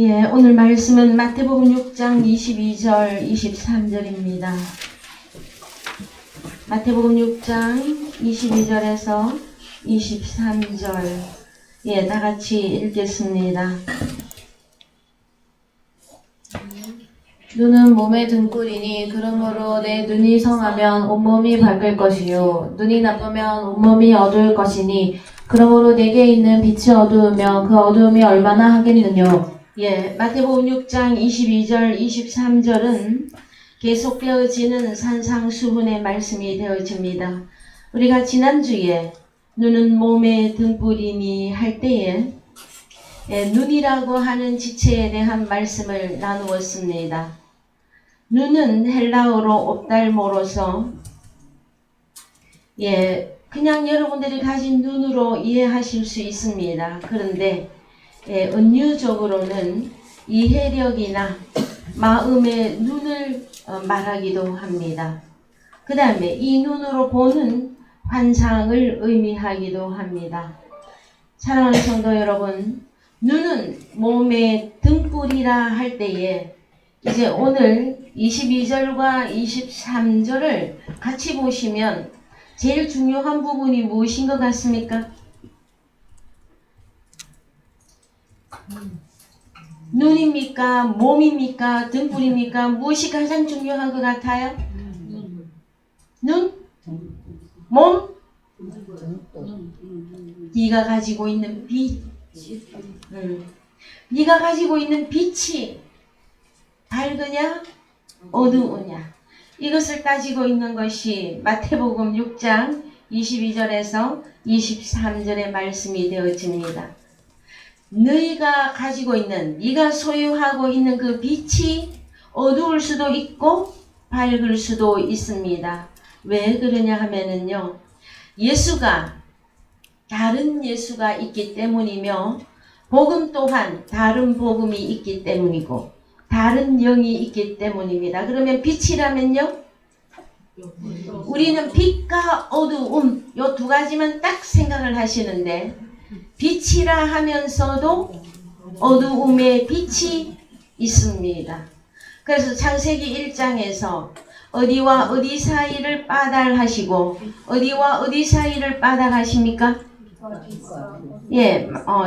예, 오늘 말씀은 마태복음 6장 22절, 23절입니다. 마태복음 6장 22절에서 23절. 예, 다 같이 읽겠습니다. 눈은 몸의 등불이니 그러므로 내 눈이 성하면 온몸이 밝을 것이요 눈이 나쁘면 온몸이 어두울 것이니 그러므로 내게 있는 빛이 어두우면 그 어두움이 얼마나 하겠느뇨. 예, 마태복음 6장 22절, 23절은 계속되어지는 산상수훈의 말씀이 되어집니다. 우리가 지난주에 눈은 몸의 등불이니 할 때에 눈이라고 하는 지체에 대한 말씀을 나누었습니다. 눈은 헬라어로 옵달모로서 그냥 여러분들이 가진 눈으로 이해하실 수 있습니다. 그런데 은유적으로는 이해력이나 마음의 눈을 말하기도 합니다. 그 다음에 이 눈으로 보는 환상을 의미하기도 합니다. 사랑하는 성도 여러분, 눈은 몸의 등불이라 할 때에 이제 오늘 22절과 23절을 같이 보시면 제일 중요한 부분이 무엇인 것 같습니까? 눈입니까? 몸입니까? 등불입니까? 무엇이 가장 중요한 것 같아요? 눈? 몸? 네가 가지고 있는 빛. 네가 가지고 있는 빛이 밝으냐? 어두우냐? 이것을 따지고 있는 것이 마태복음 6장 22절에서 23절의 말씀이 되어집니다. 너희가 가지고 있는, 네가 소유하고 있는 그 빛이 어두울 수도 있고 밝을 수도 있습니다. 왜 그러냐 하면은요, 예수가 다른 예수가 있기 때문이며 복음 또한 다른 복음이 있기 때문이고 다른 영이 있기 때문입니다. 그러면 빛이라면요, 우리는 빛과 어두움 요 두 가지만 딱 생각을 하시는데 빛이라 하면서도 어두움의 빛이 있습니다. 그래서 창세기 1장에서 어디와 어디 사이를 빠달하시고 어디와 어디 사이를 빠달하십니까?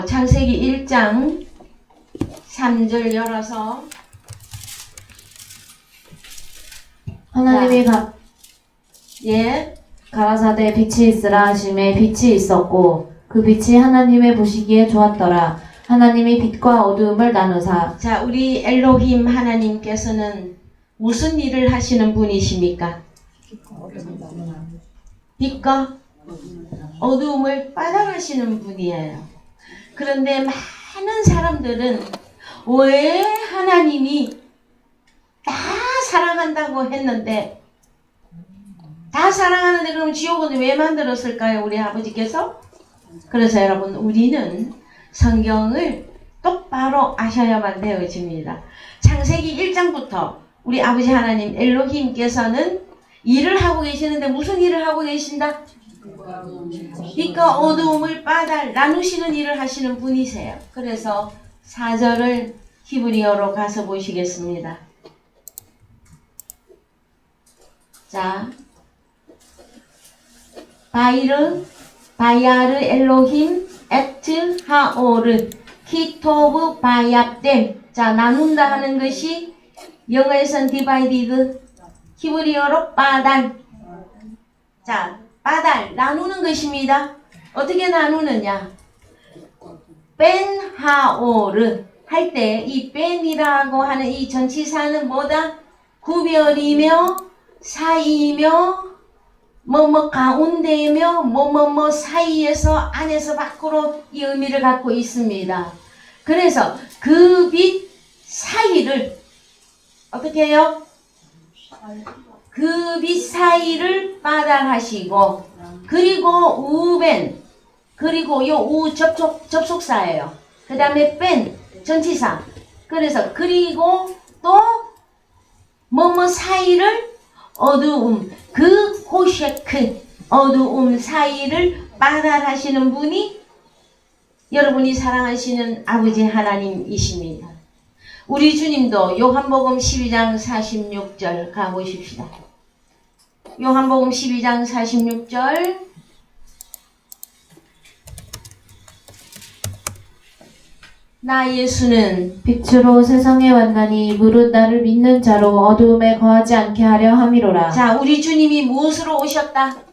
창세기 1장 3절 열어서 하나님이 가라사대 빛이 있으라 하심에 빛이 있었고 그 빛이 하나님의 보시기에 좋았더라. 하나님이 빛과 어두움을 나누사. 자, 우리 엘로힘 하나님께서는 무슨 일을 하시는 분이십니까? 빛과 어두움을 빠달하시는 분이에요. 그런데 많은 사람들은 왜 하나님이 다 사랑한다고 했는데, 다 사랑하는데 그럼 지옥은 왜 만들었을까요? 우리 아버지께서? 그래서 여러분, 우리는 성경을 똑바로 아셔야만 되어집니다. 창세기 1장부터 우리 아버지 하나님 엘로힘께서는 일을 하고 계시는데 무슨 일을 하고 계신다? 빛과 어두움을 나누시는 일을 하시는 분이세요. 그래서 4절을 히브리어로 가서 보시겠습니다. 자, 바야르 엘로힘 에트 하오르 키토브 바얍댐. 자, 나눈다 하는 것이 영어에선 디바이디드, 히브리어로 빠달. 자, 빠달, 나누는 것입니다. 어떻게 나누느냐? 벤 하오르 할 때 이 벤이라고 하는 이 전치사는 뭐다? 구별이며 사이며 가운데며 사이에서 안에서 밖으로 이 의미를 갖고 있습니다. 그래서 그 빛 사이를 어떻게 해요? 그 빛 사이를 빠달하시고, 그리고 우벤, 그리고 요 우 접속사예요. 그 다음에 뺀 전치사. 그래서 그리고 또 사이를 어두움, 그 호셰크 어두움 사이를 빠달하시는 분이 여러분이 사랑하시는 아버지 하나님이십니다. 우리 주님도 요한복음 12장 46절 가보십시다. 요한복음 12장 46절. 나 예수는 빛으로 세상에 왔나니 무릇 나를 믿는 자로 어두움에 거하지 않게 하려 함이로라. 자, 우리 주님이 무엇으로 오셨다?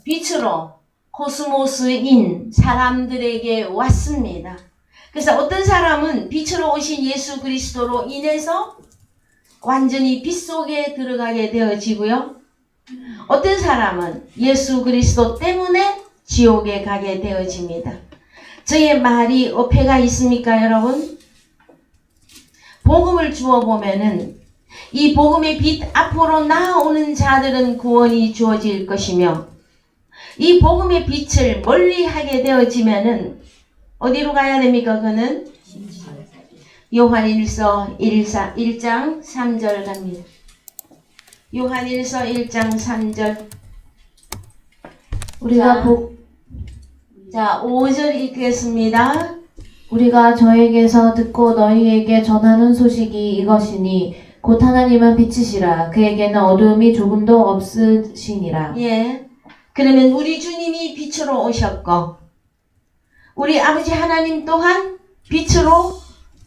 빛으로 코스모스인 사람들에게 왔습니다. 그래서 어떤 사람은 빛으로 오신 예수 그리스도로 인해서 완전히 빛 속에 들어가게 되어지고요. 어떤 사람은 예수 그리스도 때문에 지옥에 가게 되어집니다. 저의 말이 어폐가 있습니까, 여러분? 복음을 주어 보면은 이 복음의 빛 앞으로 나아오는 자들은 구원이 주어질 것이며, 이 복음의 빛을 멀리 하게 되어지면은 어디로 가야 됩니까? 그는 요한일서 1장 3절 갑니다. 요한일서 1장 3절. 자, 5절 읽겠습니다. 우리가 저에게서 듣고 너희에게 전하는 소식이 이것이니 곧 하나님은 빛이시라. 그에게는 어두움이 조금도 없으시니라. 예. 그러면 우리 주님이 빛으로 오셨고, 우리 아버지 하나님 또한 빛으로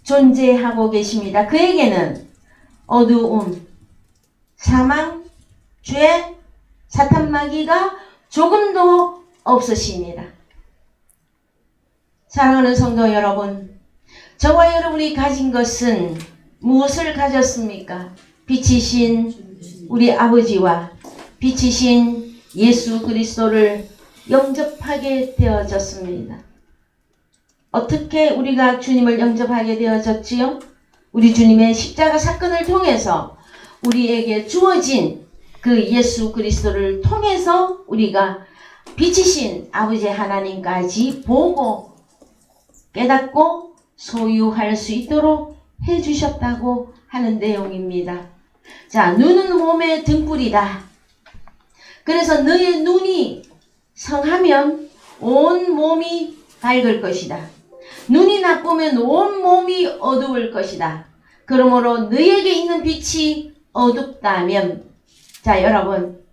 존재하고 계십니다. 그에게는 어두움, 사망, 죄, 사탄 마귀가 조금도 없으십니다. 사랑하는 성도 여러분, 저와 여러분이 가진 것은 무엇을 가졌습니까? 빛이신 우리 아버지와 빛이신 예수 그리스도를 영접하게 되어졌습니다. 어떻게 우리가 주님을 영접하게 되어졌지요? 우리 주님의 십자가 사건을 통해서 우리에게 주어진 그 예수 그리스도를 통해서 우리가 빛이신 아버지 하나님까지 보고 깨닫고 소유할 수 있도록 해주셨다고 하는 내용입니다. 자, 눈은 몸의 등불이다. 그래서 너의 눈이 성하면 온 몸이 밝을 것이다. 눈이 나쁘면 온 몸이 어두울 것이다. 그러므로 너에게 있는 빛이 어둡다면, 자, 여러분,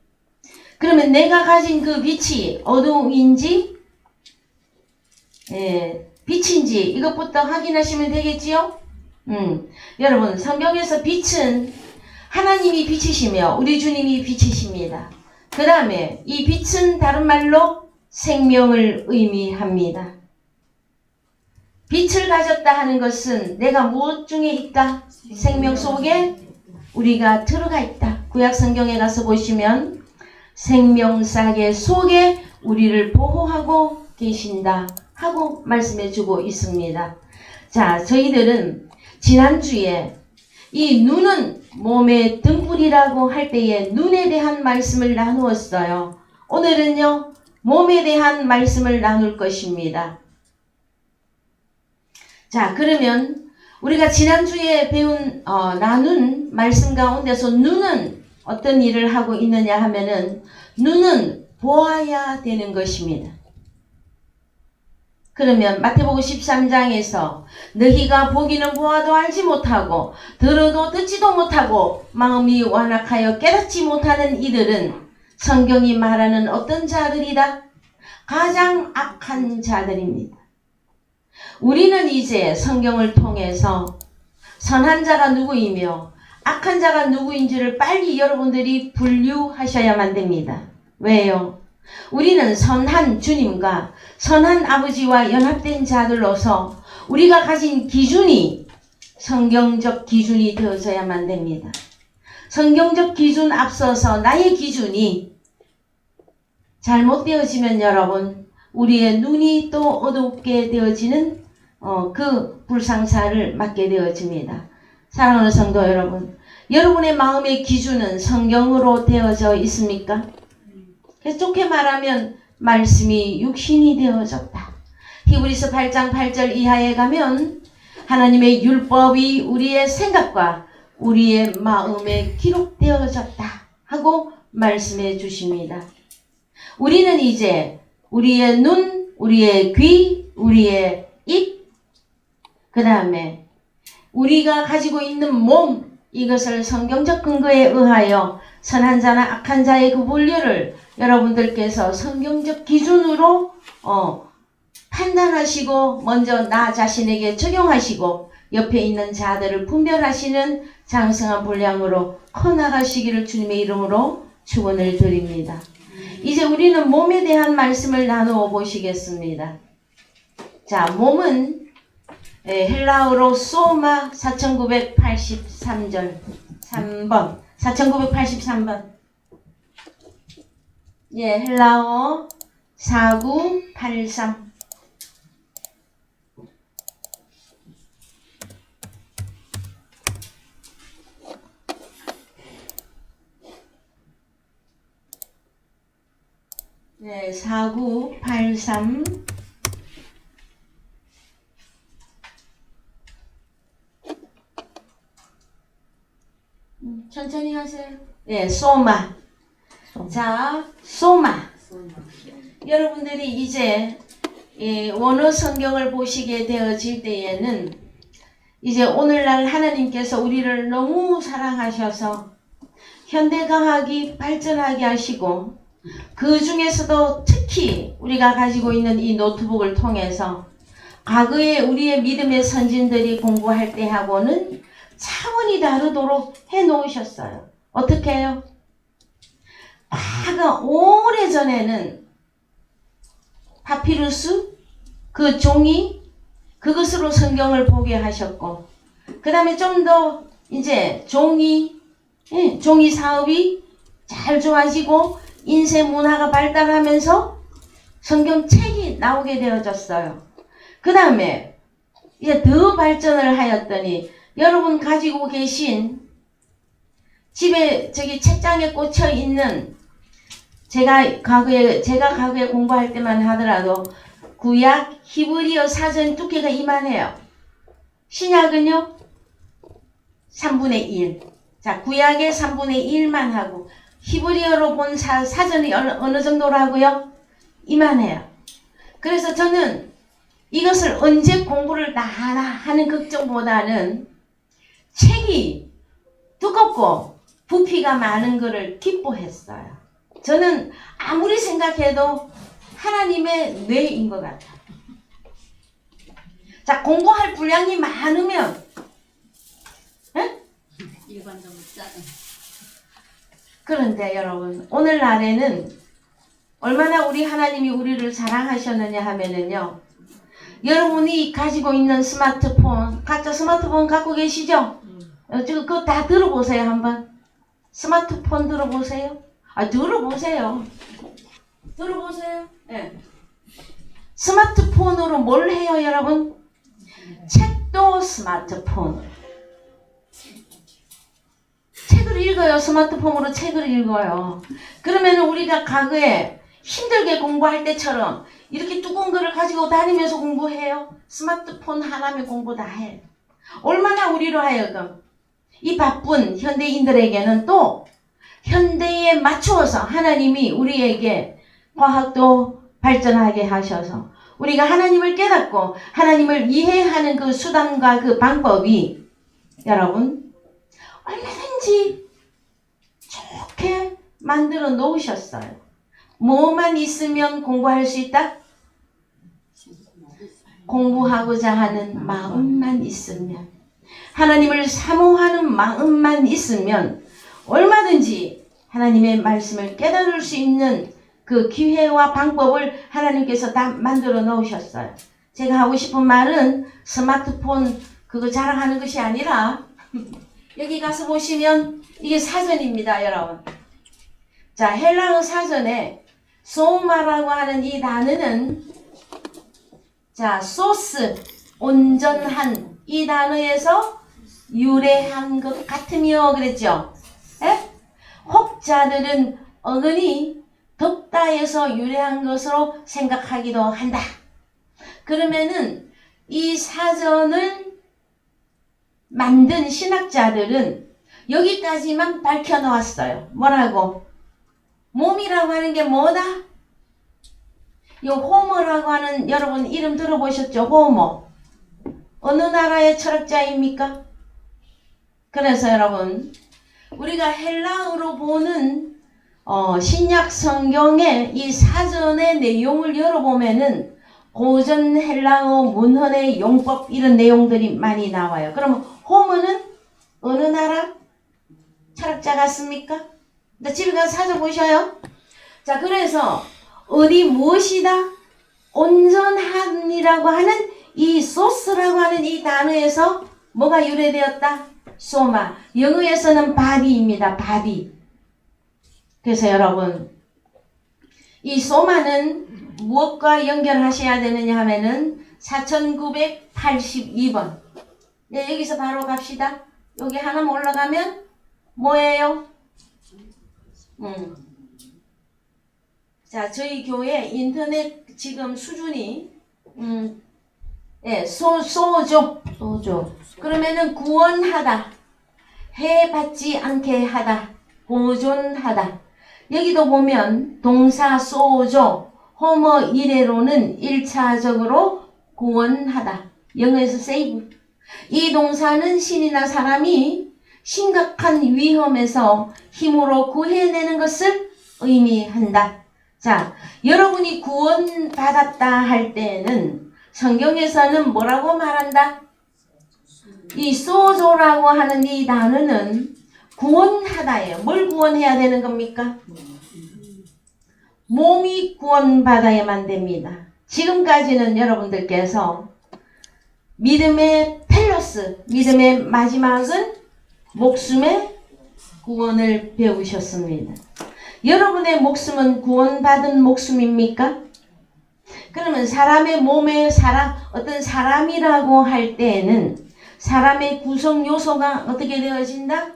그러면 내가 가진 그 빛이 어두움인지 빛인지 이것부터 확인하시면 되겠지요? 여러분, 성경에서 빛은 하나님이 빛이시며 우리 주님이 빛이십니다. 그 다음에 이 빛은 다른 말로 생명을 의미합니다. 빛을 가졌다 하는 것은 내가 무엇 중에 있다? 생명 속에 우리가 들어가 있다. 구약 성경에 가서 보시면 생명사계 속에 우리를 보호하고 계신다 하고 말씀해 주고 있습니다. 자, 저희들은 지난주에 이 눈은 몸의 등불이라고 할 때에 눈에 대한 말씀을 나누었어요. 오늘은요, 몸에 대한 말씀을 나눌 것입니다. 자, 그러면 우리가 지난주에 나눈 말씀 가운데서 눈은 어떤 일을 하고 있느냐 하면은 눈은 보아야 되는 것입니다. 그러면 마태복음 13장에서 너희가 보기는 보아도 알지 못하고 들어도 듣지도 못하고 마음이 완악하여 깨닫지 못하는 이들은 성경이 말하는 어떤 자들이다? 가장 악한 자들입니다. 우리는 이제 성경을 통해서 선한 자가 누구이며 악한 자가 누구인지를 빨리 여러분들이 분류하셔야만 됩니다. 왜요? 우리는 선한 주님과 선한 아버지와 연합된 자들로서 우리가 가진 기준이 성경적 기준이 되어져야만 됩니다. 성경적 기준 앞서서 나의 기준이 잘못되어지면 여러분, 우리의 눈이 또 어둡게 되어지는 그 불상사를 맞게 되어집니다. 사랑하는 성도 여러분, 여러분의 마음의 기준은 성경으로 되어져 있습니까? 그래서 좋게 말하면 말씀이 육신이 되어졌다. 히브리서 8장 8절 이하에 가면 하나님의 율법이 우리의 생각과 우리의 마음에 기록되어졌다 하고 말씀해 주십니다. 우리는 이제 우리의 눈, 우리의 귀, 우리의 입, 그 다음에 우리가 가지고 있는 몸, 이것을 성경적 근거에 의하여 선한 자나 악한 자의 그 분류를 여러분들께서 성경적 기준으로 판단하시고 먼저 나 자신에게 적용하시고 옆에 있는 자들을 분별하시는 장성한 분량으로 커나가시기를 주님의 이름으로 축원을 드립니다. 이제 우리는 몸에 대한 말씀을 나누어 보시겠습니다. 자, 몸은 헬라어로 소마 4983절 3번 4983번 예, 헬라어 4983 네, 4983 천천히 하세요. 네, 소마. 자, 소마. 여러분들이 이제 원어 성경을 보시게 되어질 때에는 이제 오늘날 하나님께서 우리를 너무 사랑하셔서 현대과학이 발전하게 하시고 그 중에서도 특히 우리가 가지고 있는 이 노트북을 통해서 과거에 우리의 믿음의 선진들이 공부할 때하고는 차원이 다르도록 해놓으셨어요. 어떻게 해요? 과거 오래전에는 파피루스 그 종이 그것으로 성경을 보게 하셨고 그 다음에 좀 더 이제 종이 사업이 잘 좋아지고 인쇄 문화가 발달하면서 성경책이 나오게 되어졌어요. 그 다음에 이제 더 발전을 하였더니 여러분 가지고 계신 집에 저기 책장에 꽂혀 있는 제가 과거에 공부할 때만 하더라도 구약 히브리어 사전 두께가 이만해요. 신약은요 3분의 1. 자, 구약의 3분의 1만 하고 히브리어로 본 사전이 어느 정도라고요? 이만해요. 그래서 저는 이것을 언제 공부를 다 하나 하는 걱정보다는 책이 두껍고 부피가 많은 것을 기뻐했어요. 저는 아무리 생각해도 하나님의 뇌인 것 같아요. 자, 공부할 분량이 많으면 일반적으로 짜증. 그런데 여러분 오늘날에는 얼마나 우리 하나님이 우리를 사랑하셨느냐 하면은요, 여러분이 가지고 있는 스마트폰, 각자 스마트폰 갖고 계시죠? 지금 그거 다 들어보세요. 한번 스마트폰 들어보세요. 들어보세요. 네. 스마트폰으로 뭘 해요 여러분? 책도 스마트폰. 책을 읽어요. 스마트폰으로 책을 읽어요. 그러면 우리가 과거에 힘들게 공부할 때처럼 이렇게 두꺼운 거를 가지고 다니면서 공부해요? 스마트폰 하나면 공부 다 해. 얼마나 우리로 하여금 이 바쁜 현대인들에게는 또 현대에 맞추어서 하나님이 우리에게 과학도 발전하게 하셔서 우리가 하나님을 깨닫고 하나님을 이해하는 그 수단과 그 방법이 여러분 얼마든지 좋게 만들어 놓으셨어요. 뭐만 있으면 공부할 수 있다? 공부하고자 하는 마음만 있으면, 하나님을 사모하는 마음만 있으면 얼마든지 하나님의 말씀을 깨달을 수 있는 그 기회와 방법을 하나님께서 다 만들어 놓으셨어요. 제가 하고 싶은 말은 스마트폰 그거 자랑하는 것이 아니라 여기 가서 보시면 이게 사전입니다, 여러분. 자, 헬라어 사전에 소마라고 하는 이 단어는 자, 소스, 온전한 이 단어에서 유래한 것 같으며 그랬죠. 에? 혹자들은 어근이 덥다에서 유래한 것으로 생각하기도 한다. 그러면은 이 사전을 만든 신학자들은 여기까지만 밝혀놓았어요. 뭐라고? 몸이라고 하는 게 뭐다? 요 호모라고 하는 여러분 이름 들어보셨죠? 호모. 어느 나라의 철학자입니까? 그래서 여러분 우리가 헬라어로 보는 신약 성경의 이 사전의 내용을 열어보면은 고전 헬라어 문헌의 용법 이런 내용들이 많이 나와요. 그러면 호모는 어느 나라 철학자 같습니까? 집에 가서 찾아보셔요. 자, 그래서 어디 무엇이다 온전한이라고 하는 이 소스라고 하는 이 단어에서 뭐가 유래되었다? 소마. 영어에서는 body입니다. body. 그래서 여러분 이 소마는 무엇과 연결하셔야 되느냐 하면은 4982번. 네, 여기서 바로 갑시다. 여기 하나만 올라가면 뭐예요? 자, 저희 교회 인터넷 지금 수준이 소조. 그러면은 구원하다, 해받지 않게 하다, 보존하다. 여기도 보면 동사 소조, 호모 이래로는 1차적으로 구원하다. 영어에서 save. 이 동사는 신이나 사람이 심각한 위험에서 힘으로 구해내는 것을 의미한다. 자, 여러분이 구원받았다 할 때에는 성경에서는 뭐라고 말한다? 이 소조라고 하는 이 단어는 구원하다예요. 뭘 구원해야 되는 겁니까? 몸이 구원받아야만 됩니다. 지금까지는 여러분들께서 믿음의 펠로스, 믿음의 마지막은 목숨의 구원을 배우셨습니다. 여러분의 목숨은 구원받은 목숨입니까? 그러면 사람의 몸에 어떤 사람이라고 할 때에는 사람의 구성 요소가 어떻게 되어진다?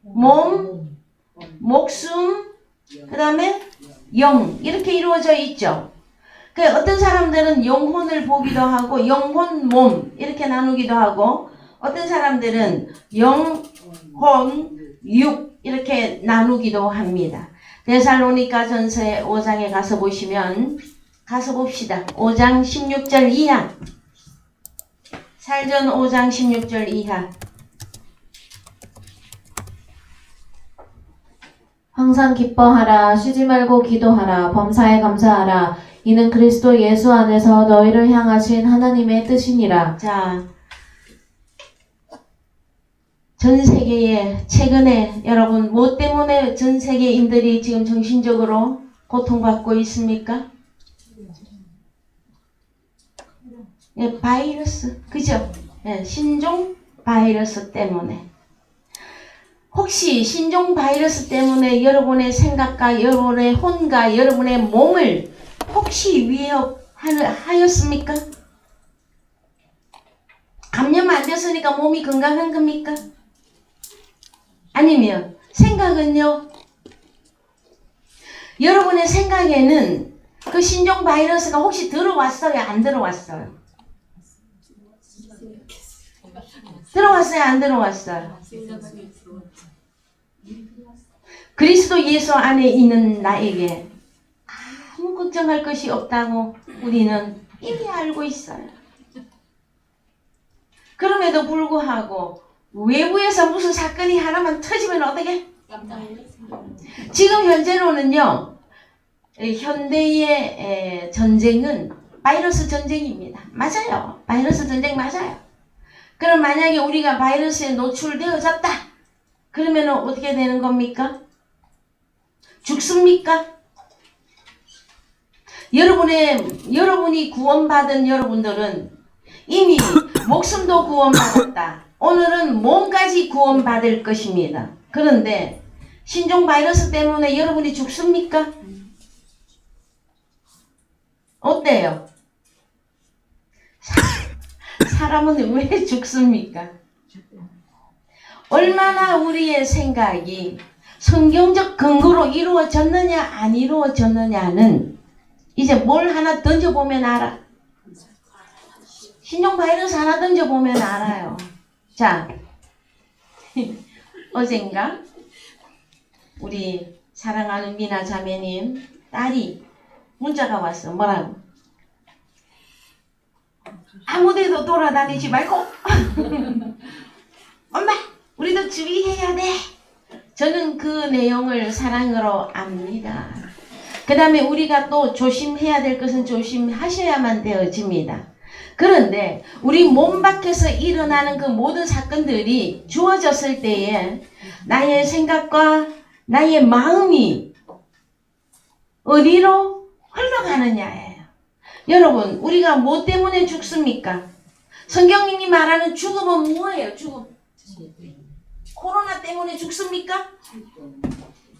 몸, 목숨, 그 다음에 영 이렇게 이루어져 있죠. 어떤 사람들은 영혼을 보기도 하고 영혼, 몸 이렇게 나누기도 하고 어떤 사람들은 영혼, 육 이렇게 나누기도 합니다. 데살로니가전서 5장에 가서 보시면 가서 봅시다. 5장 16절 이하. 살전 5장 16절 이하. 항상 기뻐하라. 쉬지 말고 기도하라. 범사에 감사하라. 이는 그리스도 예수 안에서 너희를 향하신 하나님의 뜻이니라. 자, 전 세계에 최근에 여러분 뭐 때문에 전 세계인들이 지금 정신적으로 고통받고 있습니까? 예, 바이러스, 그죠? 예, 신종 바이러스 때문에. 혹시 신종 바이러스 때문에 여러분의 생각과 여러분의 혼과 여러분의 몸을 혹시 위협하였습니까? 감염 안 됐으니까 몸이 건강한 겁니까? 아니면 생각은요? 여러분의 생각에는 그 신종 바이러스가 혹시 들어왔어요? 안 들어왔어요? 들어왔어요? 안 들어왔어요? 그리스도 예수 안에 있는 나에게 아무 걱정할 것이 없다고 우리는 이미 알고 있어요. 그럼에도 불구하고 외부에서 무슨 사건이 하나만 터지면 어떻게? 지금 현재로는요. 현대의 전쟁은 바이러스 전쟁입니다. 맞아요. 바이러스 전쟁 맞아요. 그럼 만약에 우리가 바이러스에 노출되어졌다. 그러면 어떻게 되는 겁니까? 죽습니까? 여러분이 구원받은 여러분들은 이미 목숨도 구원받았다. 오늘은 몸까지 구원받을 것입니다. 그런데 신종 바이러스 때문에 여러분이 죽습니까? 어때요? 사람은 왜 죽습니까? 얼마나 우리의 생각이 성경적 근거로 이루어졌느냐 안 이루어졌느냐는 이제 뭘 하나 던져보면 알아. 신종 바이러스 하나 던져보면 알아요. 자, 어젠가 우리 사랑하는 미나 자매님 딸이 문자가 왔어. 뭐라고? 아무데도 돌아다니지 말고 엄마 우리도 주의해야 돼. 저는 그 내용을 사랑으로 압니다. 그 다음에 우리가 또 조심해야 될 것은 조심하셔야만 되어집니다. 그런데 우리 몸 밖에서 일어나는 그 모든 사건들이 주어졌을 때에 나의 생각과 나의 마음이 어디로 흘러가느냐예요. 여러분, 우리가 뭐 때문에 죽습니까? 성경님이 말하는 죽음은 뭐예요? 죽음. 코로나 때문에 죽습니까?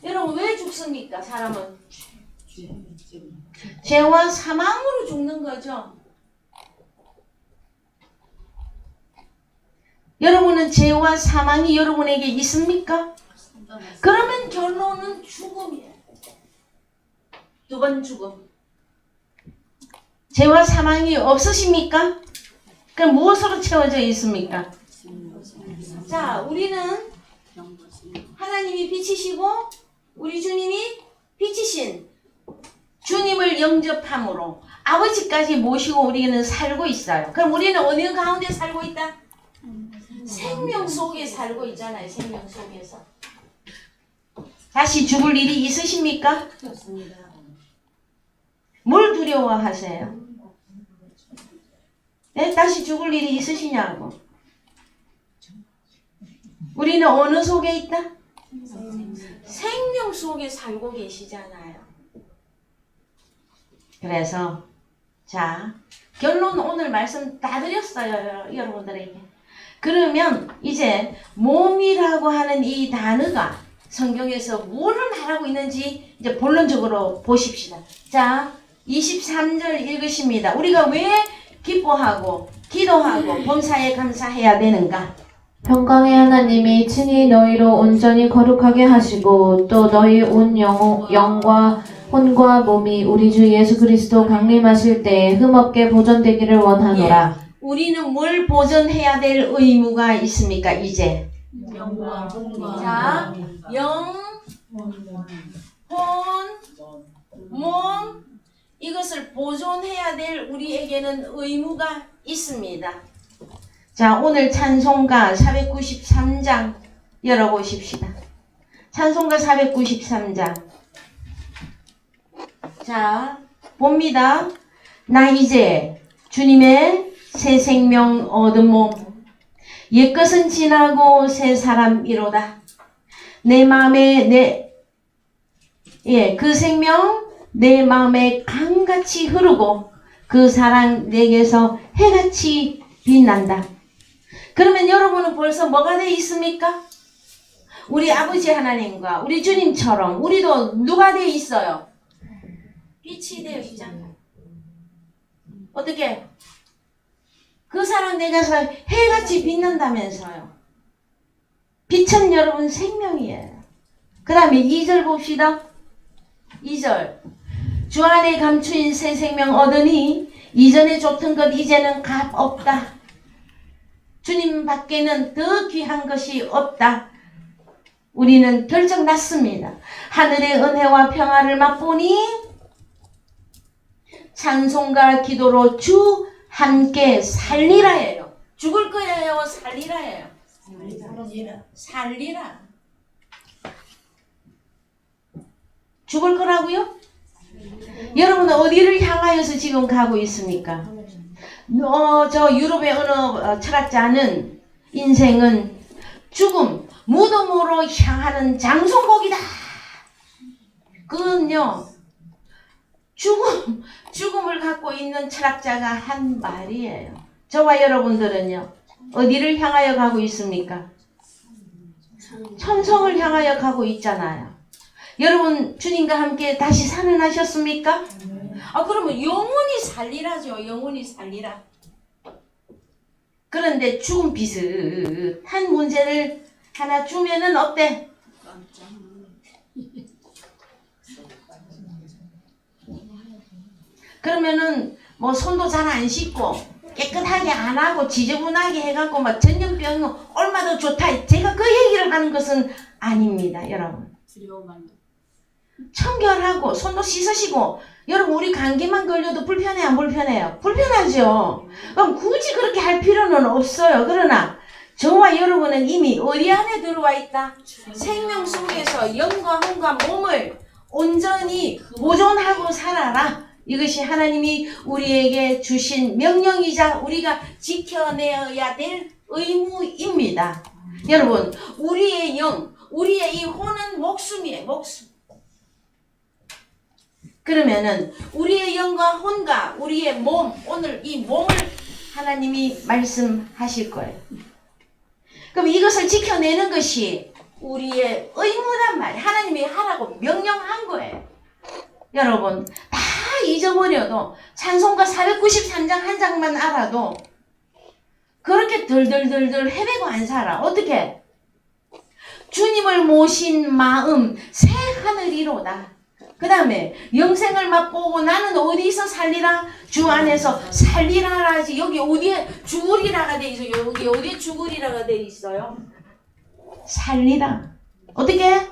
여러분, 왜 죽습니까? 사람은 죄와 사망으로 죽는 거죠. 여러분은 죄와 사망이 여러분에게 있습니까? 그러면 결론은 죽음이에요. 두 번 죽음. 죄와 사망이 없으십니까? 그럼 무엇으로 채워져 있습니까? 자, 우리는 하나님이 빛이시고 우리 주님이 빛이신 주님을 영접함으로 아버지까지 모시고 우리는 살고 있어요. 그럼 우리는 어느 가운데 살고 있다? 생명 속에 살고 있잖아요. 생명 속에서. 다시 죽을 일이 있으십니까? 뭘 두려워하세요? 네? 다시 죽을 일이 있으시냐고. 우리는 어느 속에 있다? 생명 속에 살고 계시잖아요. 그래서 자, 결론 오늘 말씀 다 드렸어요. 여러분들에게. 그러면 이제 몸이라고 하는 이 단어가 성경에서 뭐를 말하고 있는지 이제 본론적으로 보십시다. 자, 23절 읽으십니다. 우리가 왜 기뻐하고 기도하고 범사에 감사해야 되는가? 평강의 하나님이 친히 너희로 온전히 거룩하게 하시고 또 너희 온 영과 혼과 몸이 우리 주 예수 그리스도 강림하실 때에 흠없게 보존되기를 원하노라. 예. 우리는 뭘 보존해야 될 의무가 있습니까? 이제 영과 자, 영, 혼, 몸 이것을 보존해야 될 우리에게는 의무가 있습니다. 자, 오늘 찬송가 493장 열어보십시다. 찬송가 493장. 자, 봅니다. 나 이제 주님의 새 생명 얻은 몸, 옛것은 지나고 새 사람이로다. 내 마음에 그 생명 내 마음에 강같이 흐르고 그 사랑 내게서 해같이 빛난다. 그러면 여러분은 벌써 뭐가 돼 있습니까? 우리 아버지 하나님과 우리 주님처럼 우리도 누가 돼 있어요? 빛이 되어 있잖아요. 어떻게? 그 사랑 내게서 해같이 빛난다면서요. 빛은 여러분 생명이에요. 그 다음에 2절 봅시다. 2절. 주 안에 감추인 새 생명 얻으니 이전에 좋던 것 이제는 값 없다. 주님 밖에는 더 귀한 것이 없다. 우리는 결정 났습니다. 하늘의 은혜와 평화를 맛보니 찬송과 기도로 주 함께 살리라예요. 죽을 거예요, 살리라예요. 살리라. 죽을 거라고요? 여러분은 어디를 향하여서 지금 가고 있습니까? 저 유럽의 어느 철학자는 인생은 죽음, 무덤으로 향하는 장송곡이다. 그건요, 죽음을 갖고 있는 철학자가 한 말이에요. 저와 여러분들은요, 어디를 향하여 가고 있습니까? 천성을 향하여 가고 있잖아요. 여러분, 주님과 함께 다시 살아나셨습니까? 그러면 영원히 살리라죠. 영원히 살리라. 그런데 죽음 비슷한 문제를 하나 주면은 어때? 그러면은 뭐 손도 잘 안 씻고 깨끗하게 안 하고 지저분하게 해갖고 막 전염병 얼마나 좋다. 제가 그 얘기를 하는 것은 아닙니다, 여러분. 청결하고 손도 씻으시고. 여러분 우리 감기만 걸려도 불편해 안 불편해요? 불편하죠. 그럼 굳이 그렇게 할 필요는 없어요. 그러나 저와 여러분은 이미 어디 안에 들어와 있다? 생명 속에서 영과 혼과 몸을 온전히 보존하고 살아라. 이것이 하나님이 우리에게 주신 명령이자 우리가 지켜내어야 될 의무입니다. 여러분 우리의 영, 우리의 이 혼은 목숨이에요. 목숨. 그러면은 우리의 영과 혼과 우리의 몸, 오늘 이 몸을 하나님이 말씀하실 거예요. 그럼 이것을 지켜내는 것이 우리의 의무란 말이에요. 하나님이 하라고 명령한 거예요. 여러분 다 잊어버려도 찬송가 493장 한 장만 알아도 그렇게 덜덜덜덜 헤매고 안 살아. 어떻게? 주님을 모신 마음 새 하늘이로다. 그 다음에 영생을 맛보고 나는 어디서 살리라? 주 안에서 살리라라지. 여기 어디에 죽으리라가 돼 있어요? 여기 어디에 죽으리라가 돼 있어요? 살리라. 어떻게?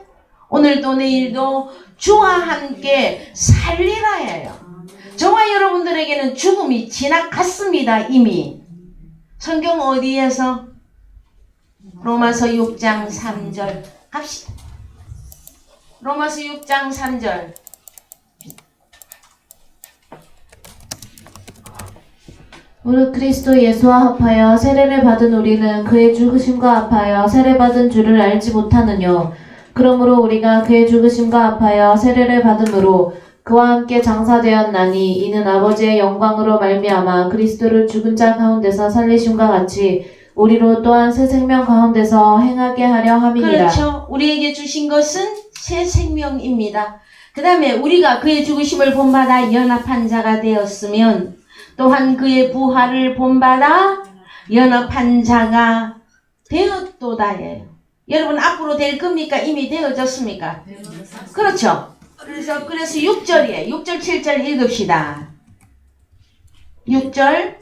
오늘도 내일도 주와 함께 살리라예요. 저와 여러분들에게는 죽음이 지나갔습니다. 이미. 성경 어디에서? 로마서 6장 3절 갑시다. 로마서 6장 3절. 무릇 그리스도 예수와 합하여 세례를 받은 우리는 그의 죽으심과 합하여 세례받은 줄을 알지 못하느뇨. 그러므로 우리가 그의 죽으심과 합하여 세례를 받음으로 그와 함께 장사되었나니 이는 아버지의 영광으로 말미암아 그리스도를 죽은 자 가운데서 살리심과 같이 우리로 또한 새 생명 가운데서 행하게 하려 함이니라. 그렇죠. 우리에게 주신 것은 새 생명입니다. 그 다음에 우리가 그의 죽으심을 본받아 연합한 자가 되었으면 또한 그의 부활을 본받아 연합한 자가 되었도다예요. 여러분 앞으로 될 겁니까? 이미 되어졌습니까? 그렇죠. 그래서 6절이에요. 6절 7절 읽읍시다. 6절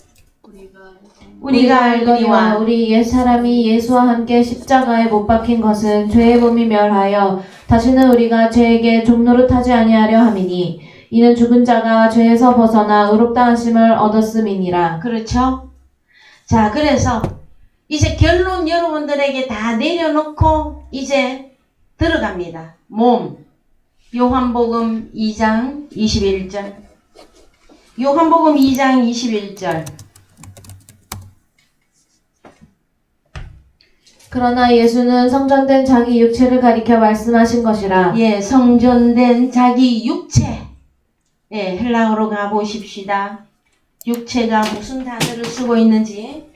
우리가 알거니와 우리 옛사람이 예수와 함께 십자가에 못 박힌 것은 죄의 몸이 멸하여 다시는 우리가 죄에게 종노릇하지 아니하려 함이니 이는 죽은 자가 죄에서 벗어나 의롭다 하심을 얻었음이니라. 그렇죠. 자, 그래서 이제 결론 여러분들에게 다 내려놓고 이제 들어갑니다. 몸. 요한복음 2장 21절. 요한복음 2장 21절. 그러나 예수는 성전된 자기 육체를 가리켜 말씀하신 것이라. 예, 성전된 자기 육체. 예, 헬라어로 가보십시다. 육체가 무슨 단어를 쓰고 있는지.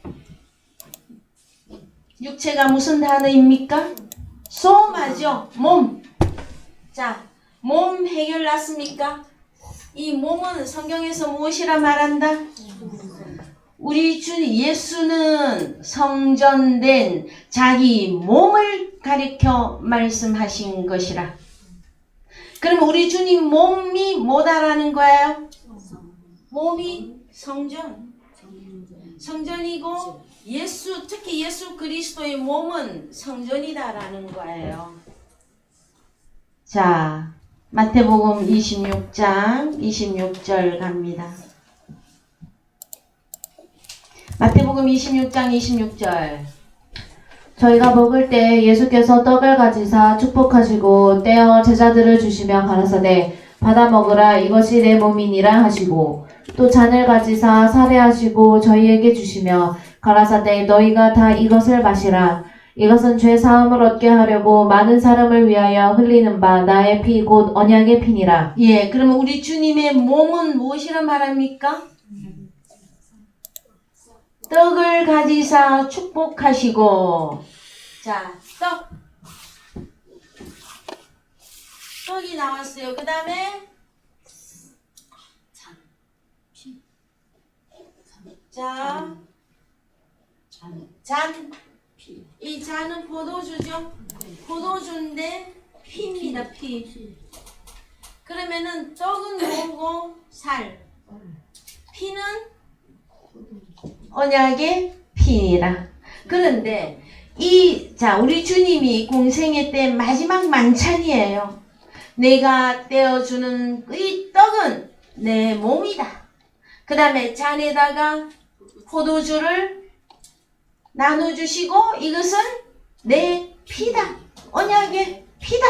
육체가 무슨 단어입니까? 소마죠. 몸. 자, 몸 해결 났습니까? 이 몸은 성경에서 무엇이라 말한다? 우리 주 예수는 성전된 자기 몸을 가리켜 말씀하신 것이라. 그럼 우리 주님 몸이 뭐다라는 거예요? 몸이 성전. 성전이고 예수, 특히 예수 그리스도의 몸은 성전이다라는 거예요. 자, 마태복음 26장 26절 갑니다. 마태복음 26장 26절. 저희가 먹을 때 예수께서 떡을 가지사 축복하시고 떼어 제자들을 주시며 가라사대 받아 먹으라 이것이 내 몸이니라 하시고 또 잔을 가지사 사례하시고 저희에게 주시며 가라사대 너희가 다 이것을 마시라 이것은 죄 사함을 얻게 하려고 많은 사람을 위하여 흘리는 바 나의 피 곧 언약의 피니라. 예, 그러면 우리 주님의 몸은 무엇이라 말합니까? 떡을 가지사 축복하시고. 자, 떡이 나왔어요. 그 다음에 자, 잔. 이 잔은 포도주죠. 포도주인데 피입니다. 피. 그러면은 떡은 뭐고 살. 피는 언약의 피니라. 그런데 자, 우리 주님이 공생애 때 마지막 만찬이에요. 내가 떼어주는 이 떡은 내 몸이다. 그 다음에 잔에다가 포도주를 나눠주시고 이것은 내 피다. 언약의 피다.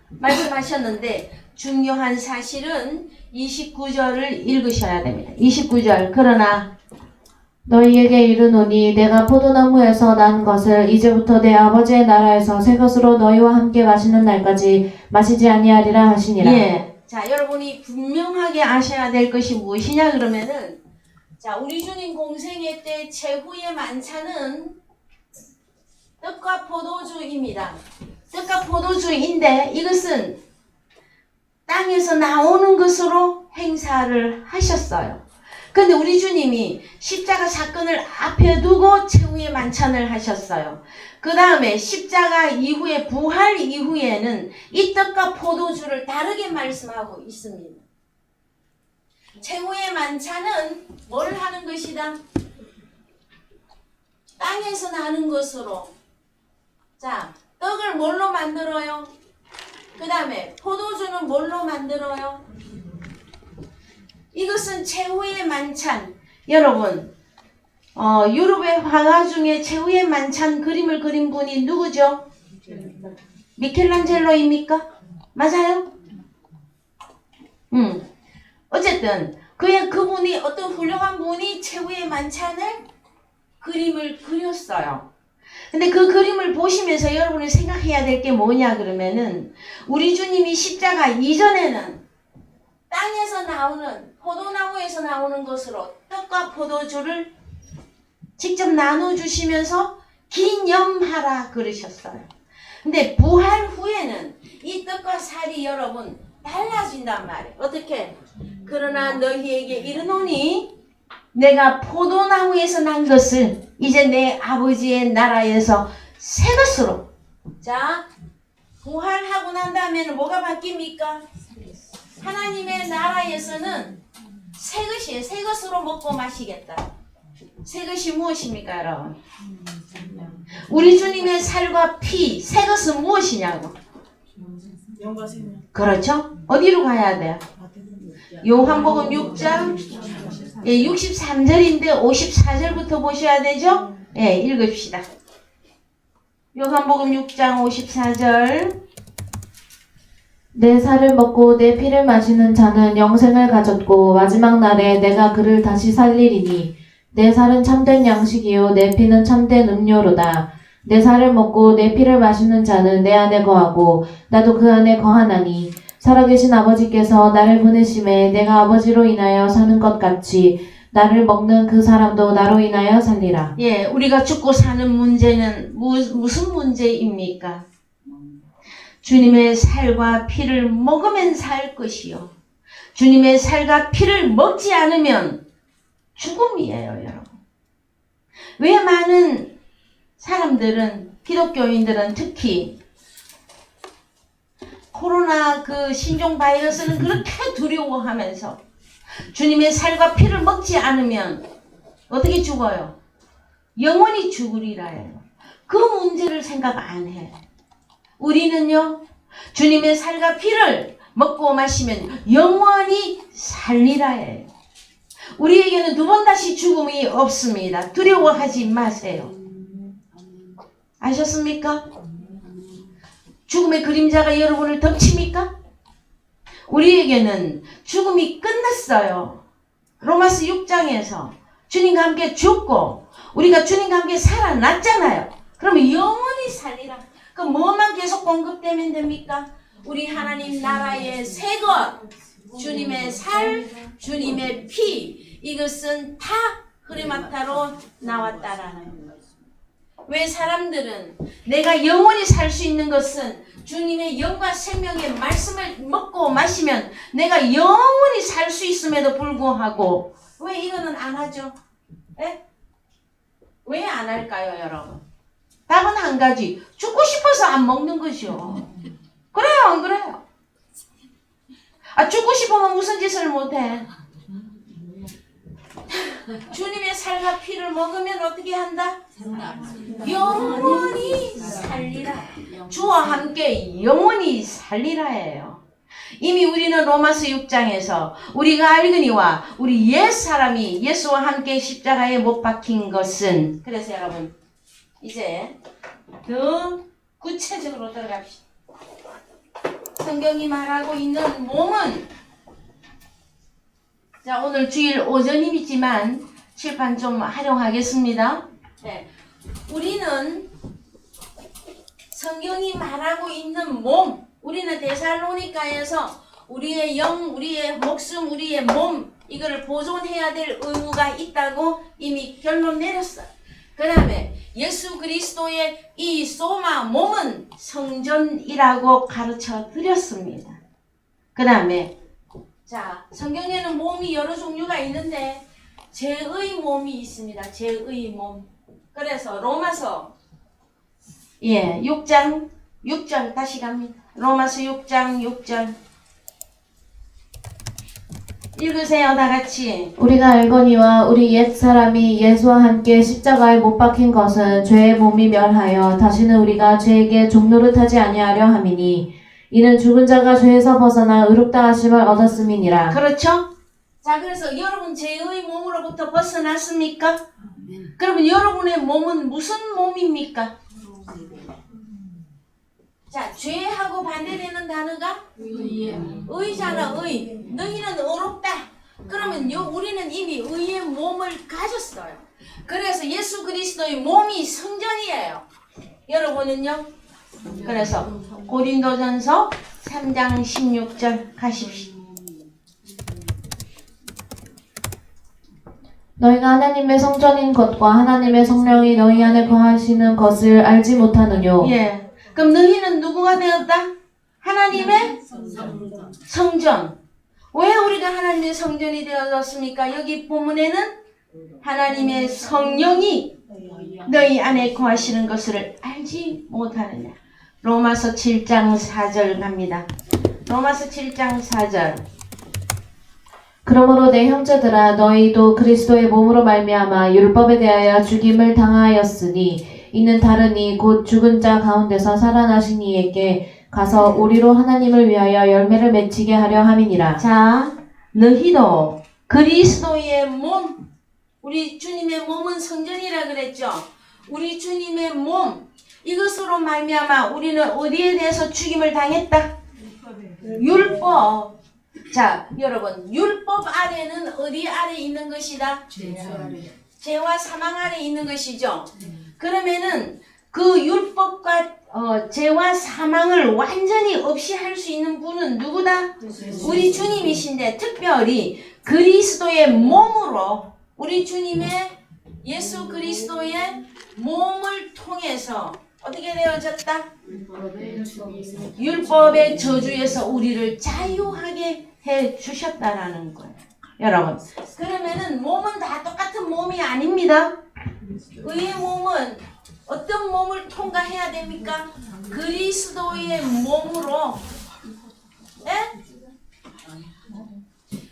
말씀하셨는데 중요한 사실은 29절을 읽으셔야 됩니다. 29절. 그러나 너희에게 이르노니 내가 포도나무에서 난 것을 이제부터 내 아버지의 나라에서 새 것으로 너희와 함께 마시는 날까지 마시지 아니하리라 하시니라. 예. 자, 여러분이 분명하게 아셔야 될 것이 무엇이냐 그러면은 자, 우리 주님 공생애 때 최후의 만찬은 떡과 포도주입니다. 떡과 포도주인데 이것은 땅에서 나오는 것으로 행사를 하셨어요. 근데 우리 주님이 십자가 사건을 앞에 두고 최후의 만찬을 하셨어요. 그 다음에 십자가 이후에 부활 이후에는 이 떡과 포도주를 다르게 말씀하고 있습니다. 최후의 만찬은 뭘 하는 것이다? 땅에서 나는 것으로. 자, 떡을 뭘로 만들어요? 그 다음에 포도주는 뭘로 만들어요? 이것은 최후의 만찬. 여러분, 유럽의 화가 중에 최후의 만찬 그림을 그린 분이 누구죠? 미켈란젤로입니까? 맞아요? 어쨌든 그분이 어떤 훌륭한 분이 최후의 만찬을 그림을 그렸어요. 근데 그 그림을 보시면서 여러분이 생각해야 될 게 뭐냐 그러면은 우리 주님이 십자가 이전에는 땅에서 나오는 포도나무에서 나오는 것으로 떡과 포도주를 직접 나눠주시면서 기념하라 그러셨어요. 근데 부활 후에는 이 떡과 살이 여러분 달라진단 말이에요. 어떻게? 그러나 너희에게 이르노니 내가 포도나무에서 난 것을 이제 내 아버지의 나라에서 새 것으로. 자, 부활하고 난 다음에는 뭐가 바뀝니까? 하나님의 나라에서는 새 것이에요. 새 것으로 먹고 마시겠다. 새 것이 무엇입니까, 여러분? 우리 주님의 살과 피, 새 것은 무엇이냐고? 그렇죠? 어디로 가야 돼요? 요한복음 6장 63절인데 54절부터 보셔야 되죠? 예, 읽읍시다. 요한복음 6장 54절. 내 살을 먹고 내 피를 마시는 자는 영생을 가졌고 마지막 날에 내가 그를 다시 살리리니 내 살은 참된 양식이요 내 피는 참된 음료로다. 내 살을 먹고 내 피를 마시는 자는 내 안에 거하고 나도 그 안에 거하나니 살아계신 아버지께서 나를 보내심에 내가 아버지로 인하여 사는 것 같이 나를 먹는 그 사람도 나로 인하여 살리라. 예, 우리가 죽고 사는 문제는 무슨 문제입니까? 주님의 살과 피를 먹으면 살 것이요. 주님의 살과 피를 먹지 않으면 죽음이에요, 여러분. 왜 많은 사람들은, 기독교인들은 특히 코로나 그 신종 바이러스는 그렇게 두려워하면서 주님의 살과 피를 먹지 않으면 어떻게 죽어요? 영원히 죽으리라 해요. 그 문제를 생각 안 해. 우리는요, 주님의 살과 피를 먹고 마시면 영원히 살리라 해요. 우리에게는 두 번 다시 죽음이 없습니다. 두려워하지 마세요. 아셨습니까? 죽음의 그림자가 여러분을 덮칩니까? 우리에게는 죽음이 끝났어요. 로마서 6장에서 주님과 함께 죽고 우리가 주님과 함께 살아났잖아요. 그러면 영원히 살리라. 그럼 뭐만 계속 공급되면 됩니까? 우리 하나님 나라의 새 것, 주님의 살, 주님의 피, 이것은 다 흐리마타로 나왔다라는 거예요. 왜 사람들은 내가 영원히 살 수 있는 것은 주님의 영과 생명의 말씀을 먹고 마시면 내가 영원히 살 수 있음에도 불구하고 왜 이거는 안 하죠? 왜 안 할까요, 여러분? 답은 한 가지. 죽고 싶어서 안 먹는 것이요. 그래요, 안 그래요? 죽고 싶으면 무슨 짓을 못해? 주님의 살과 피를 먹으면 어떻게 한다? 영원히 살리라. 주와 함께 영원히 살리라 해요. 이미 우리는 로마서 6장에서 우리가 알거니와 우리 옛사람이 예수와 함께 십자가에 못 박힌 것은, 그래서 여러분 이제 더 구체적으로 들어갑시다. 성경이 말하고 있는 몸은, 자 오늘 주일 오전이지만 칠판 좀 활용하겠습니다. 네. 우리는 성경이 말하고 있는 몸, 우리는 데살로니가에서 우리의 영, 우리의 목숨, 우리의 몸 이거를 보존해야 될 의무가 있다고 이미 결론 내렸어요. 그 다음에 예수 그리스도의 이 소마 몸은 성전이라고 가르쳐 드렸습니다. 그 다음에 자 성경에는 몸이 여러 종류가 있는데 죄의 몸이 있습니다. 죄의 몸. 그래서 로마서 6장 다시 갑니다. 로마서 6장 6절 읽으세요. 다같이. 우리가 알거니와 우리 옛 사람이 예수와 함께 십자가에 못 박힌 것은 죄의 몸이 멸하여 다시는 우리가 죄에게 종노릇하지 아니하려 함이니 이는 죽은 자가 죄에서 벗어나 의롭다 하심을 얻었음이니라. 그렇죠? 자 그래서 여러분 죄의 몸으로부터 벗어났습니까? 그러면 여러분의 몸은 무슨 몸입니까? 자 죄하고 반대되는 단어가 의잖아. 의. 너희는 의롭다. 그러면 우리는 이미 의의 몸을 가졌어요. 그래서 예수 그리스도의 몸이 성전이에요. 여러분은요? 그래서 고린도전서 3장 16절 가십시오. 너희가 하나님의 성전인 것과 하나님의 성령이 너희 안에 거하시는 것을 알지 못하느뇨. 예. 그럼 너희는 누구가 되었다? 하나님의 성전. 왜 우리가 하나님의 성전이 되어졌습니까? 여기 본문에는 하나님의 성령이 너희 안에 거하시는 것을 알지 못하느냐. 로마서 7장 4절 갑니다. 로마서 7장 4절. 그러므로 내 형제들아 너희도 그리스도의 몸으로 말미암아 율법에 대하여 죽임을 당하였으니 이는 다르니 곧 죽은 자 가운데서 살아나신 이에게 가서 우리로 하나님을 위하여 열매를 맺히게 하려 함이니라. 자, 너희도 그리스도의 몸, 우리 주님의 몸은 성전이라 그랬죠. 우리 주님의 몸, 이것으로 말미암아 우리는 어디에 대해서 죽임을 당했다? 율법. 자, 여러분, 율법 아래는 어디 아래 있는 것이다? 죄와 사망 아래 있는 것이죠. 그러면은 그 율법과 죄와 사망을 완전히 없이 할 수 있는 분은 누구다? 우리 주님이신데 특별히 그리스도의 몸으로 우리 주님의 예수 그리스도의 몸을 통해서 어떻게 되어졌다? 율법의 저주에서 우리를 자유하게 해 주셨다라는 거예요. 여러분, 그러면은 몸은 다 똑같은 몸이 아닙니다. 의의 몸은 어떤 몸을 통과해야 됩니까? 그리스도의 몸으로. 예?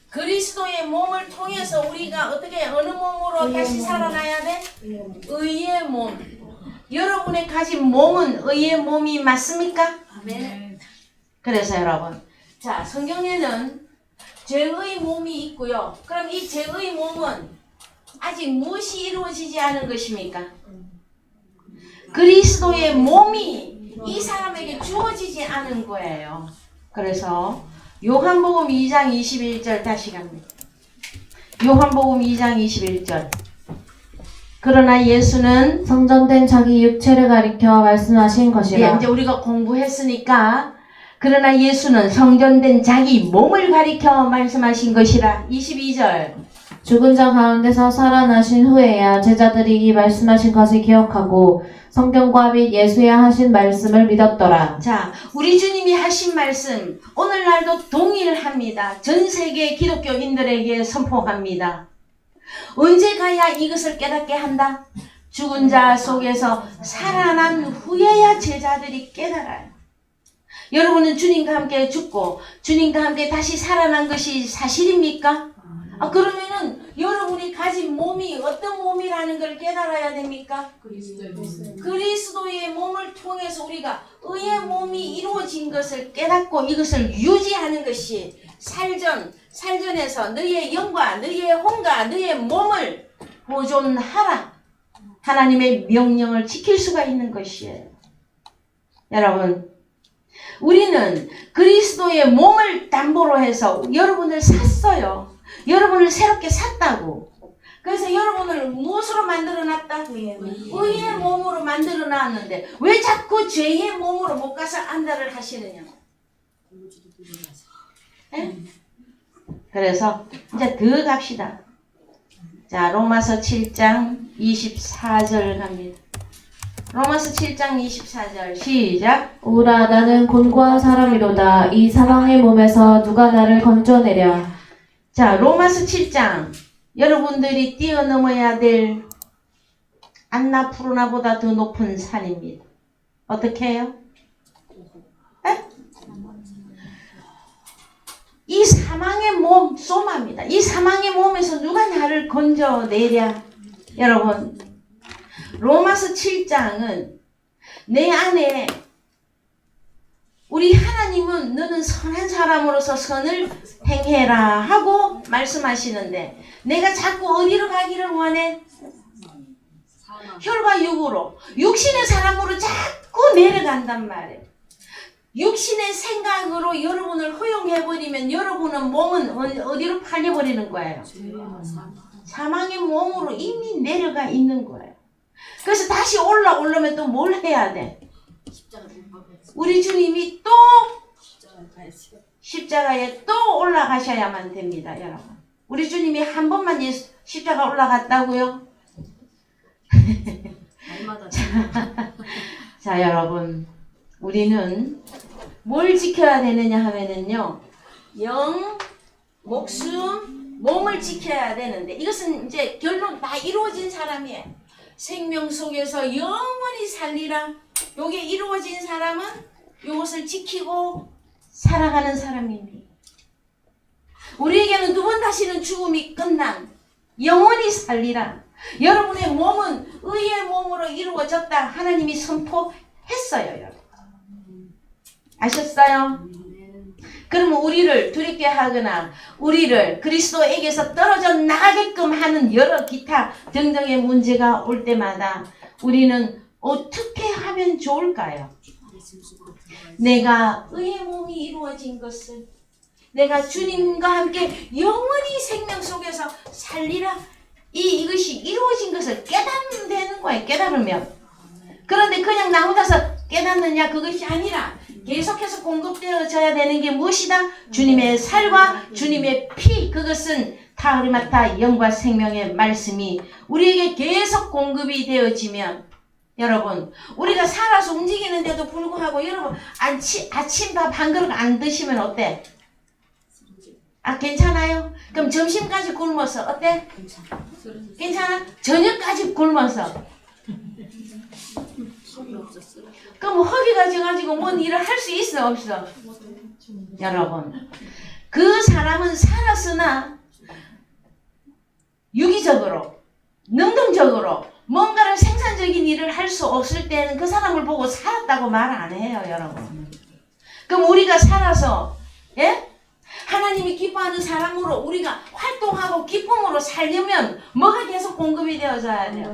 그리스도의 몸을 통해서 우리가 어떻게 어느 몸으로 다시 살아나야 돼? 의의 몸. 여러분의 가진 몸은 의의 몸이 맞습니까? 네. 그래서 여러분, 자 성경에는 죄의 몸이 있고요. 그럼 이 죄의 몸은 아직 무엇이 이루어지지 않은 것입니까? 그리스도의 몸이 이 사람에게 주어지지 않은 거예요. 그래서 요한복음 2장 21절 다시 갑니다. 요한복음 2장 21절. 그러나 예수는 성전된 자기 육체를 가리켜 말씀하신 것이라. 예, 이제 우리가 공부했으니까 그러나 예수는 성전된 자기 몸을 가리켜 말씀하신 것이라. 22절. 죽은 자 가운데서 살아나신 후에야 제자들이 이 말씀하신 것을 기억하고 성경과 및 예수의 하신 말씀을 믿었더라. 자, 우리 주님이 하신 말씀 오늘날도 동일합니다. 전 세계 기독교인들에게 선포합니다. 언제 가야 이것을 깨닫게 한다? 죽은 자 속에서 살아난 후에야 제자들이 깨달아요. 여러분은 주님과 함께 죽고 주님과 함께 다시 살아난 것이 사실입니까? 그러면은 여러분이 가진 몸이 어떤 몸이라는 걸 깨달아야 됩니까? 그리스도의 몸을 통해서 우리가 의의 몸이 이루어진 것을 깨닫고 이것을 유지하는 것이 살전에서 너희의 영과 너희의 혼과 너희의 몸을 보존하라. 하나님의 명령을 지킬 수가 있는 것이에요. 여러분, 우리는 그리스도의 몸을 담보로 해서 여러분을 샀어요. 여러분을 새롭게 샀다고. 그래서 여러분을 무엇으로 만들어놨다? 의의 몸으로 만들어놨는데 왜 자꾸 죄의 몸으로 못 가서 안달을 하시느냐? 네? 그래서 이제 더 갑시다. 자, 로마서 7장 24절 갑니다. 로마서 7장 24절 시작. 오라 나는 곤고한 사람이로다. 이 사망의 몸에서 누가 나를 건져내랴. 자, 로마서 7장 여러분들이 뛰어넘어야 될 안나푸르나보다 더 높은 산입니다. 어떻게 해요? 에? 이 사망의 몸 소마입니다. 이 사망의 몸에서 누가 나를 건져내랴. 여러분, 로마서 7장은 내 안에 우리 하나님은 너는 선한 사람으로서 선을 행해라 하고 말씀하시는데 내가 자꾸 어디로 가기를 원해? 혈과 육으로, 육신의 사람으로 자꾸 내려간단 말이에요. 육신의 생각으로 여러분을 허용해버리면 여러분은 몸은 어디로 팔려버리는 거예요? 사망의 몸으로 이미 내려가 있는 거예요. 그래서 다시 올라오려면 또 뭘 해야 돼? 우리 주님이 또 십자가에 또 올라가셔야만 됩니다, 여러분. 우리 주님이 한 번만 십자가 올라갔다고요? 자, 여러분, 우리는 뭘 지켜야 되느냐 하면은요, 영, 목숨, 몸을 지켜야 되는데 이것은 이제 결론 다 이루어진 사람이에요. 생명 속에서 영원히 살리라. 요게 이루어진 사람은 요것을 지키고 살아가는 사람입니다. 우리에게는 두 번 다시는 죽음이 끝난 영원히 살리라. 여러분의 몸은 의의 몸으로 이루어졌다. 하나님이 선포했어요, 여러분. 아셨어요? 그러면 우리를 두렵게 하거나 우리를 그리스도에게서 떨어져 나가게끔 하는 여러 기타 등등의 문제가 올 때마다 우리는 어떻게 하면 좋을까요? 내가 의의 몸이 이루어진 것을, 내가 주님과 함께 영원히 생명 속에서 살리라, 이것이 이루어진 것을 깨닫는 되는 거예요. 깨달으면. 그런데 그냥 나 혼자서 깨닫느냐, 그것이 아니라 계속해서 공급되어져야 되는 게 무엇이다? 주님의 살과 주님의 피, 그것은 타흐리마타 영과 생명의 말씀이 우리에게 계속 공급이 되어지면, 여러분, 우리가 살아서 움직이는데도 불구하고 여러분 아침밥 한 그릇 안 드시면 어때? 아, 괜찮아요? 그럼 점심까지 굶어서 어때? 괜찮아? 저녁까지 굶어서 그럼 허기가 져가지고 뭔 일을 할 수 있어 없어? 여러분, 그 사람은 살았으나 유기적으로 능동적으로 뭔가를 생산적인 일을 할 수 없을 때는 그 사람을 보고 살았다고 말 안 해요, 여러분. 그럼 우리가 살아서 하나님이 기뻐하는 사람으로 우리가 활동하고 기쁨으로 살려면 뭐가 계속 공급이 되어져야 돼요?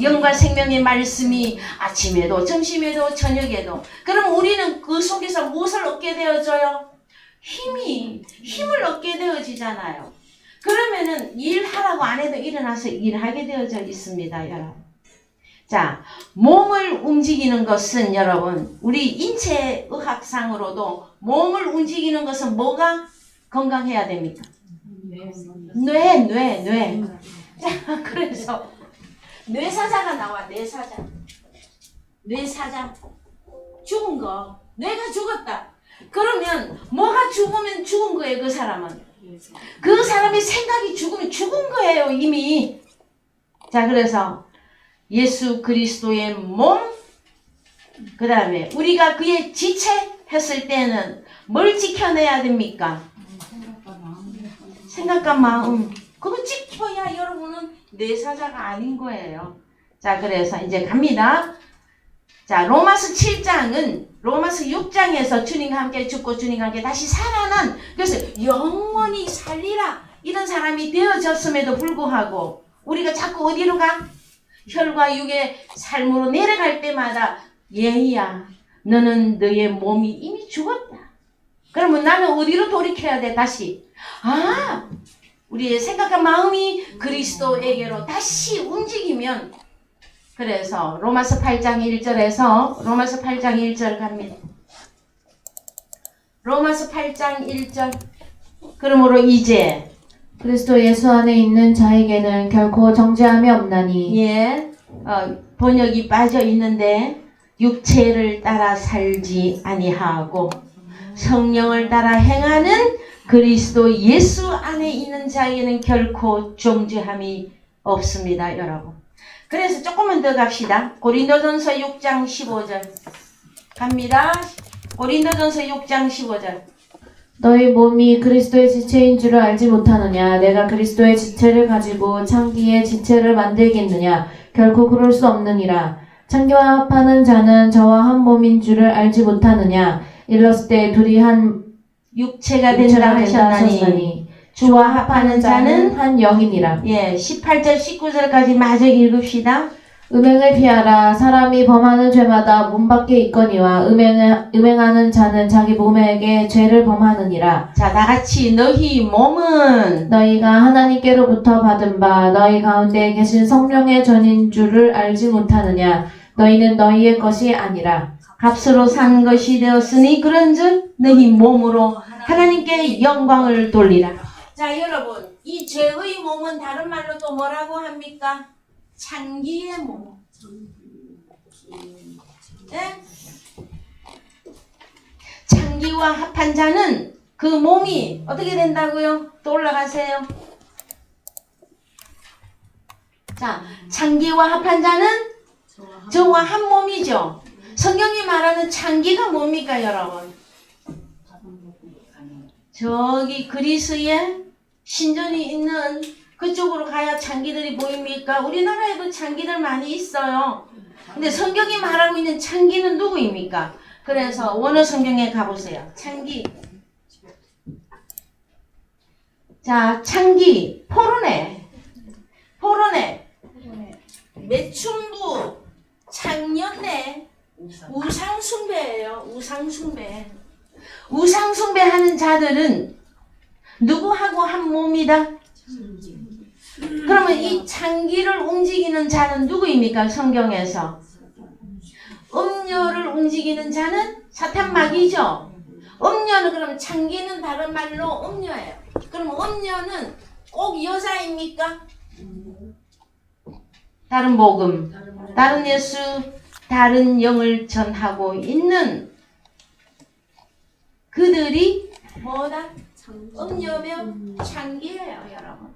영과 생명의 말씀이 아침에도 점심에도 저녁에도. 그럼 우리는 그 속에서 무엇을 얻게 되어져요? 힘을 얻게 되어지잖아요. 그러면은 일하라고 안 해도 일어나서 일하게 되어져 있습니다, 여러분. 자, 몸을 움직이는 것은 여러분, 우리 인체의학상으로도 몸을 움직이는 것은 뭐가 건강해야 됩니까? 뇌. 자, 그래서 뇌사자가 나와. 뇌사자. 죽은 거. 뇌가 죽었다. 그러면 뭐가 죽으면 죽은 거예요, 그 사람은? 그 사람의 생각이 죽으면 죽은 거예요, 이미. 자, 그래서 예수 그리스도의 몸, 그 다음에 우리가 그의 지체 했을 때는 뭘 지켜내야 됩니까? 생각과 마음. 그거 지켜야 여러분은 내 사자가 아닌 거예요. 자, 그래서 이제 갑니다. 자, 로마서 7장은 로마서 6장에서 주님과 함께 죽고 주님과 함께 다시 살아난, 그래서 영원히 살리라 이런 사람이 되어졌음에도 불구하고 우리가 자꾸 어디로 가? 혈과 육의 삶으로 내려갈 때마다 얘야, 너는 너의 몸이 이미 죽었다. 그러면 나는 어디로 돌이켜야 돼? 다시 우리의 생각과 마음이 그리스도에게로 다시 움직이면, 그래서 로마서 8장 1절에서 로마서 8장 1절 갑니다. 로마서 8장 1절. 그러므로 이제 그리스도 예수 안에 있는 자에게는 결코 정죄함이 없나니. 번역이 빠져 있는데 육체를 따라 살지 아니하고 성령을 따라 행하는 그리스도 예수 안에 있는 자에게는 결코 정죄함이 없습니다, 여러분. 그래서 조금만 더 갑시다. 고린도전서 6장 15절 갑니다. 고린도전서 6장 15절. 너희 몸이 그리스도의 지체인 줄을 알지 못하느냐? 내가 그리스도의 지체를 가지고 창기의 지체를 만들겠느냐? 결코 그럴 수 없느니라. 창기와 합하는 자는 저와 한 몸인 줄을 알지 못하느냐? 일렀을 때 둘이 한 육체가 된다 하셨나니 주와 합하는 자는 한 영이니라. 18절 19절까지 마저 읽읍시다. 음행을 피하라. 사람이 범하는 죄마다 몸 밖에 있거니와 음행하는 자는 자기 몸에게 죄를 범하느니라. 자, 다같이 너희 몸은 너희가 하나님께로부터 받은 바 너희 가운데 계신 성령의 전인 줄을 알지 못하느냐? 너희는 너희의 것이 아니라 값으로 산 것이 되었으니 그런즉 너희 몸으로 하나님께 영광을 돌리라. 자, 여러분, 이 죄의 몸은 다른 말로 또 뭐라고 합니까? 창기의 몸. 네? 창기와 합한 자는 그 몸이 어떻게 된다고요? 또 올라가세요. 자, 창기와 합한 자는 저와 한 몸이죠. 성경이 말하는 창기가 뭡니까, 여러분? 저기 그리스의 신전이 있는 그쪽으로 가야 창기들이 보입니까? 우리나라에도 창기들 많이 있어요. 근데 성경이 말하고 있는 창기는 누구입니까? 그래서 원어 성경에 가보세요. 창기. 자, 창기. 포르네. 매춘부. 창년내. 우상숭배예요. 우상숭배하는 자들은 누구하고 한 몸이다? 그러면 이 창기를 움직이는 자는 누구입니까? 성경에서 음녀를 움직이는 자는 사탄마귀죠. 음녀는 그럼 창기는 다른 말로 음녀예요. 그럼 음녀는 꼭 여자입니까? 다른 복음, 다른 예수, 다른 영을 전하고 있는 그들이 뭐다? 음녀며 창기예요, 여러분.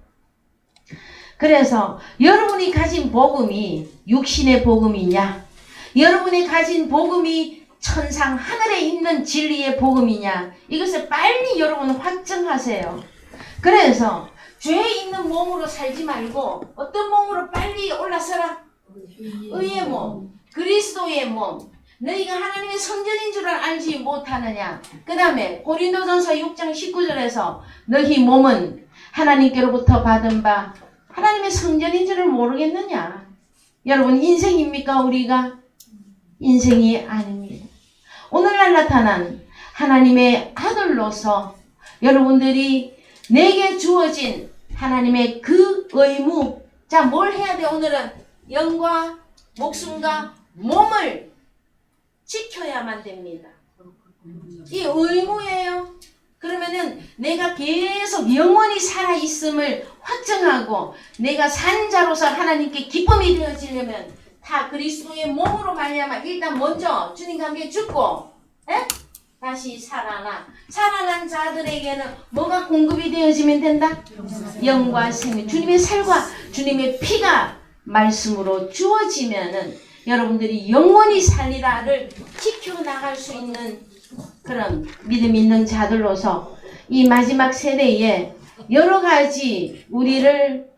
그래서 여러분이 가진 복음이 육신의 복음이냐, 여러분이 가진 복음이 천상 하늘에 있는 진리의 복음이냐, 이것을 빨리 여러분 확정하세요. 그래서 죄에 있는 몸으로 살지 말고 어떤 몸으로 빨리 올라서라? 의의 몸, 그리스도의 몸. 너희가 하나님의 성전인 줄을 알지 못하느냐. 그 다음에 고린도전서 6장 19절에서 너희 몸은 하나님께로부터 받은 바 하나님의 성전인 줄을 모르겠느냐. 여러분, 인생입니까? 우리가? 인생이 아닙니다. 오늘날 나타난 하나님의 아들로서 여러분들이 내게 주어진 하나님의 그 의무. 자, 뭘 해야 돼? 오늘은 영과 목숨과 몸을 지켜야만 됩니다. 이 의무예요. 그러면은 내가 계속 영원히 살아있음을 확정하고 내가 산 자로서 하나님께 기쁨이 되어지려면 다 그리스도의 몸으로 말미암아 일단 먼저 주님과 함께 죽고 다시 살아난 자들에게는 뭐가 공급이 되어지면 된다? 영과 생명, 주님의 살과 주님의 피가 말씀으로 주어지면은 여러분들이 영원히 살리라를 지켜나갈 수 있는 그런 믿음 있는 자들로서 이 마지막 세대에 여러 가지 우리를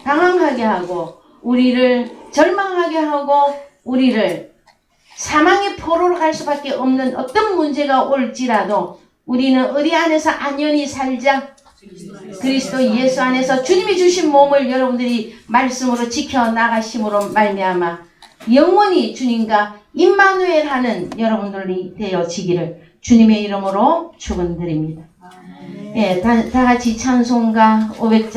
당황하게 하고 우리를 절망하게 하고 우리를 사망의 포로로 갈 수밖에 없는 어떤 문제가 올지라도 우리는 어디 안에서 안연히 살자. 그리스도 예수 안에서 주님이 주신 몸을 여러분들이 말씀으로 지켜나가심으로 말미암아 영원히 주님과 임마누엘 하는 여러분들이 되어지기를 주님의 이름으로 축원드립니다. 예, 다 같이 찬송가 500장